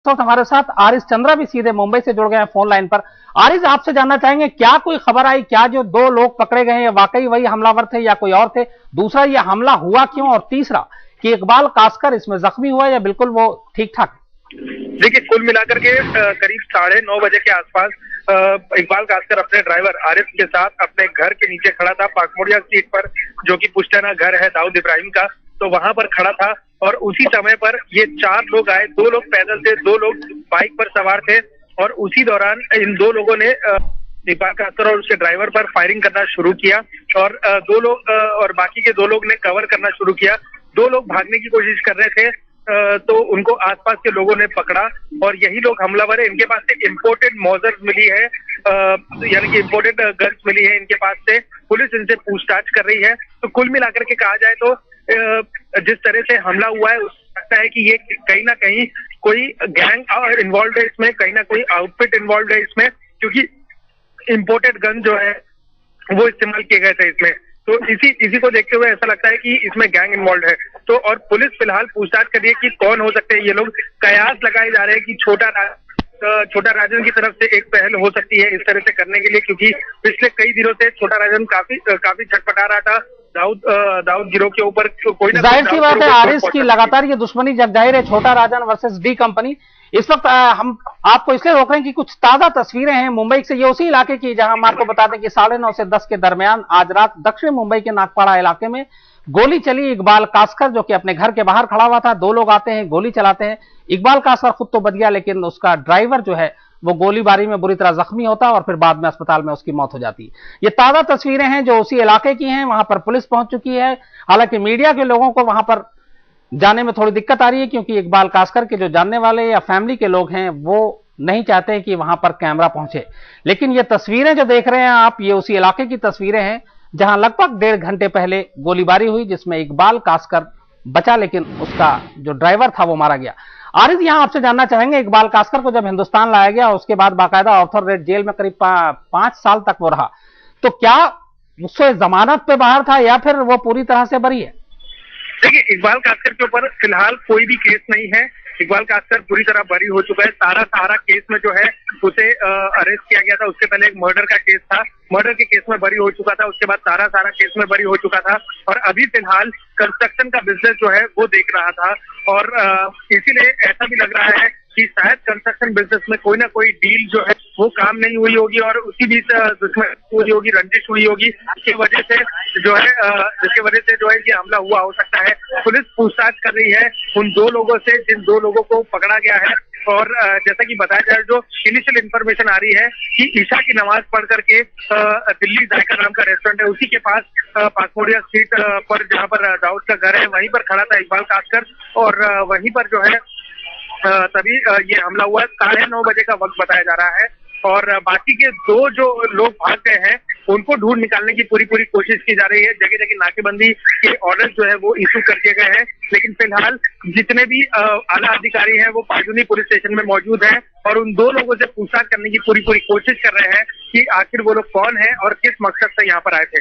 तो हमारे साथ आरिस चंद्रा भी सीधे मुंबई से जुड़ गए हैं फोन लाइन पर। आरिस, आपसे जानना चाहेंगे क्या कोई खबर आई, क्या जो दो लोग पकड़े गए हैं वाकई वही हमलावर थे या कोई और थे? दूसरा, ये हमला हुआ क्यों? और तीसरा कि इकबाल कासकर इसमें जख्मी हुआ या बिल्कुल वो ठीक ठाक? देखिए, कुल मिलाकर के करीब 9:30 के आसपास इकबाल कासकर अपने ड्राइवर आरिफ के साथ अपने घर के नीचे खड़ा था, पाकमोड़िया स्ट्रीट पर, जो कि पुश्तैना घर है दाऊद इब्राहिम का, तो वहां पर खड़ा था। और उसी समय पर ये 4 लोग आए, 2 लोग पैदल थे, 2 लोग बाइक पर सवार थे। और उसी दौरान इन 2 लोगों ने इकबाल कासकर और उसके ड्राइवर पर फायरिंग करना शुरू किया। और 2 लोग और बाकी के 2 लोग ने कवर करना शुरू किया। 2 लोग भागने की कोशिश कर रहे थे, तो उनको आसपास के लोगों ने पकड़ा और यही लोग हमलावर है। इनके पास से इम्पोर्टेड मौजर मिली है, यानी कि इम्पोर्टेड गन्स मिली है इनके पास से। पुलिस इनसे पूछताछ कर रही है। तो कुल मिलाकर के कहा जाए तो जिस तरह से हमला हुआ है, लगता है कि ये कहीं ना कहीं कोई गैंग इन्वॉल्व है इसमें, कहीं ना कोई आउटफिट इन्वॉल्व है इसमें, क्योंकि इम्पोर्टेड गन जो है वो इस्तेमाल किए गए थे इसमें। तो इसी को देखते हुए ऐसा लगता है कि इसमें गैंग इन्वॉल्व है। तो और पुलिस फिलहाल पूछताछ कर रही है कि कौन हो सकते हैं ये लोग। कयास लगाए जा रहे हैं कि छोटा राजन की तरफ से एक पहल हो सकती है इस तरह से करने के लिए, क्योंकि पिछले कई दिनों से छोटा राजन काफी छटपटा रहा था दाऊद गिरोह के ऊपर। कोई ना जाहिर सी बात है आरिस की लगातार ये दुश्मनी जग जाहिर है, छोटा राजन वर्सेस डी कंपनी। इस वक्त हम आपको इसलिए रोक रहे हैं कि कुछ ताजा तस्वीरें हैं मुंबई से, ये उसी इलाके की जहां हम आपको बता दें कि 9:30 से 10 के दरमियान आज रात दक्षिण मुंबई के नागपाड़ा इलाके में गोली चली। इकबाल कासकर जो कि अपने घर के बाहर खड़ा हुआ था, 2 लोग आते हैं, गोली चलाते हैं। इकबाल कासकर खुद तो बच गया, लेकिन उसका ड्राइवर जो है वो गोलीबारी में बुरी तरह जख्मी होता है और फिर बाद में अस्पताल में उसकी मौत हो जाती है। ये ताजा तस्वीरें हैं जो उसी इलाके की हैं। वहां पर पुलिस पहुंच चुकी है। हालांकि मीडिया के लोगों को वहां पर जाने में थोड़ी दिक्कत आ रही है, क्योंकि इकबाल कासकर के जो जानने वाले या फैमिली के लोग हैं वो नहीं चाहते कि वहां पर कैमरा पहुंचे। लेकिन ये तस्वीरें जो देख रहे हैं आप, ये उसी इलाके की तस्वीरें हैं जहां लगभग 1.5 घंटे पहले गोलीबारी हुई, जिसमें इकबाल कासकर बचा लेकिन उसका जो ड्राइवर था वो मारा गया। आरिज, यहां आपसे जानना चाहेंगे, इकबाल कासकर को जब हिंदुस्तान लाया गया उसके बाद बाकायदा ऑर्थर रेड जेल में करीब 5 साल तक वो रहा, तो क्या उससे जमानत पे बाहर था या फिर वो पूरी तरह से बरी है? देखिए, इकबाल कासकर के ऊपर फिलहाल कोई भी केस नहीं है। इकबाल कासकर पूरी तरह बरी हो चुका है। सहारा केस में जो है उसे अरेस्ट किया गया था। उसके पहले एक मर्डर का केस था, मर्डर के केस में बरी हो चुका था। उसके बाद सहारा केस में बरी हो चुका था और अभी फिलहाल कंस्ट्रक्शन का बिजनेस जो है वो देख रहा था। और इसीलिए ऐसा भी लग रहा है कि शायद कंस्ट्रक्शन बिजनेस में कोई ना कोई डील जो है वो काम नहीं हुई होगी और उसी बीच दुश्मनी हुई होगी, रंजिश हुई होगी, जिसकी वजह से जो है ये हमला हुआ हो सकता है। पुलिस पूछताछ कर रही है उन 2 लोगों से, जिन 2 लोगों को पकड़ा गया है। और जैसा कि बताया जाए, जो इनिशियल इन्फॉर्मेशन आ रही है कि ईशा की नमाज पढ़ करके दिल्ली जायका नाम का रेस्टोरेंट है, उसी के पास पाकमोड़िया स्ट्रीट पर जहां पर दाऊद का घर है, वहीं पर खड़ा था इकबाल कासकर। और वहीं पर जो है तभी ये हमला हुआ। 9:30 बजे का वक्त बताया जा रहा है और बाकी के 2 जो लोग भाग गए हैं उनको ढूंढ निकालने की पूरी कोशिश की जा रही है। जगह जगह नाकेबंदी के ऑर्डर जो है वो इशू कर दिए गए हैं, लेकिन फिलहाल जितने भी आला अधिकारी हैं वो पाजुनी पुलिस स्टेशन में मौजूद हैं और उन 2 लोगों से पूछताछ करने की पूरी कोशिश कर रहे हैं कि आखिर वो लोग कौन है और किस मकसद से यहाँ पर आए थे।